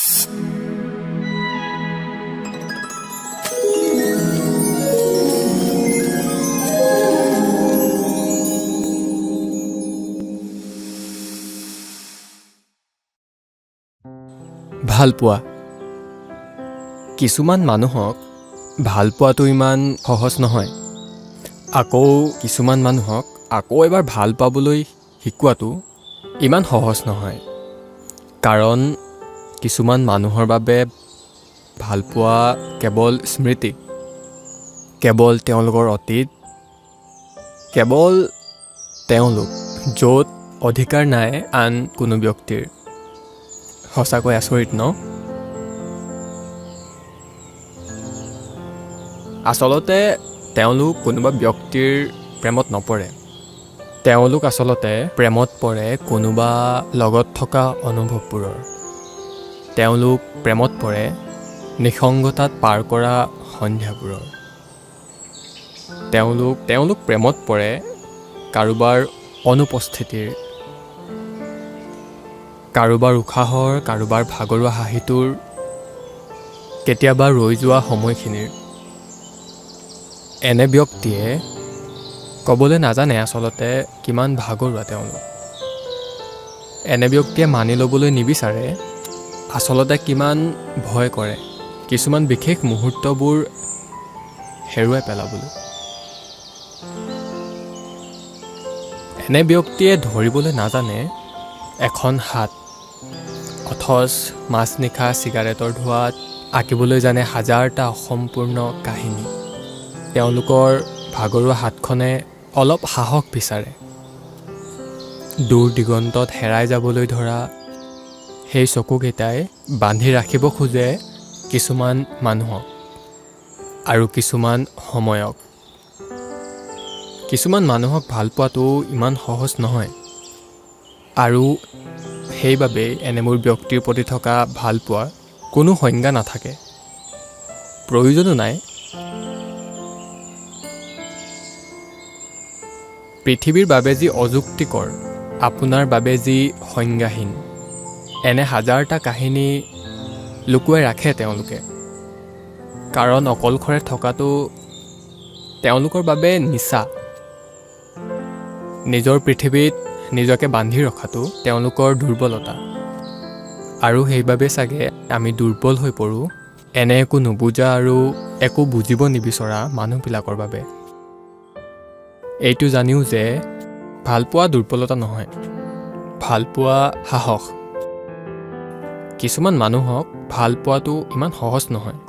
ভাল পোৱা। কিছুমান মানুহক ভাল পোৱাটো ইমান সহজ নহয়। আকৌ কিছুমান মানুহক আকৌ এবাৰ ভাল পাবলৈ শিকোৱাটো ইমান সহজ নহয়। কাৰণ কিছুমান মানুহৰ বাবে ভাল পোৱা কেৱল স্মৃতি, কেৱল তেওঁলোকৰ অতীত, কেৱল তেওঁলোক য'ত অধিকাৰ নাই আন কোনো ব্যক্তিৰ। সঁচাকৈ আচৰিত ন? আচলতে তেওঁলোক কোনোবা ব্যক্তিৰ প্ৰেমত নপৰে। তেওঁলোক আচলতে প্ৰেমত পৰে কোনোবা লগত থকা অনুভৱবোৰৰ। তেওঁলোক প্ৰেমত পৰে নিসংগতাত পাৰ কৰা সন্ধ্যাবোৰৰ। তেওঁলোক প্ৰেমত পৰে কাৰোবাৰ অনুপস্থিতিৰ, কাৰোবাৰ উশাহৰ, কাৰোবাৰ ভাগৰুৱা হাঁহিটোৰ, কেতিয়াবা ৰৈ যোৱা সময়খিনিৰ। এনে ব্যক্তিয়ে ক'বলৈ নাজানে আচলতে কিমান ভাগৰুৱা তেওঁলোক। এনে ব্যক্তিয়ে মানি ল'বলৈ নিবিচাৰে আচলতে কিমান ভয় কৰে কিছুমান বিশেষ মুহূৰ্তবোৰ হেৰুৱাই পেলাবলৈ। এনে ব্যক্তিয়ে ধৰিবলৈ নাজানে এখন হাত অথচ মাজনিশা চিগাৰেটৰ ধোঁৱাত আঁকিবলৈ জানে হাজাৰটা অসম্পূৰ্ণ কাহিনী। তেওঁলোকৰ ভাগৰুৱা হাতখনে অলপ সাহস বিচাৰে দূৰ দিগন্তত হেৰাই যাবলৈ ধৰা সেই চকুকেইটাই বান্ধি ৰাখিব খোজে কিছুমান মানুহক আৰু কিছুমান সময়ক। কিছুমান মানুহক ভাল পোৱাটো ইমান সহজ নহয় আৰু সেইবাবেই এনেবোৰ ব্যক্তিৰ প্ৰতি থকা ভাল পোৱাৰ কোনো সংজ্ঞা নাথাকে, প্ৰয়োজনো নাই। পৃথিৱীৰ বাবে যি অযুক্তিকৰ, আপোনাৰ বাবে যি সংজ্ঞাহীন, এনে হাজাৰটা কাহিনী লুকুৱাই ৰাখে তেওঁলোকে। কাৰণ অকলশৰে থকাটো তেওঁলোকৰ বাবে নিচা। নিজৰ পৃথিৱীত নিজকে বান্ধি ৰখাটো তেওঁলোকৰ দুৰ্বলতা। আৰু সেইবাবে চাগে আমি দুৰ্বল হৈ পৰোঁ এনে একো নুবুজা আৰু একো বুজিব নিবিচৰা মানুহবিলাকৰ বাবে। এইটো জানিও যে ভাল পোৱা দুৰ্বলতা নহয়, ভাল পোৱা সাহস। কিছুমান মানুহক ভাল পোৱাটো ইমান সহজ নহয়।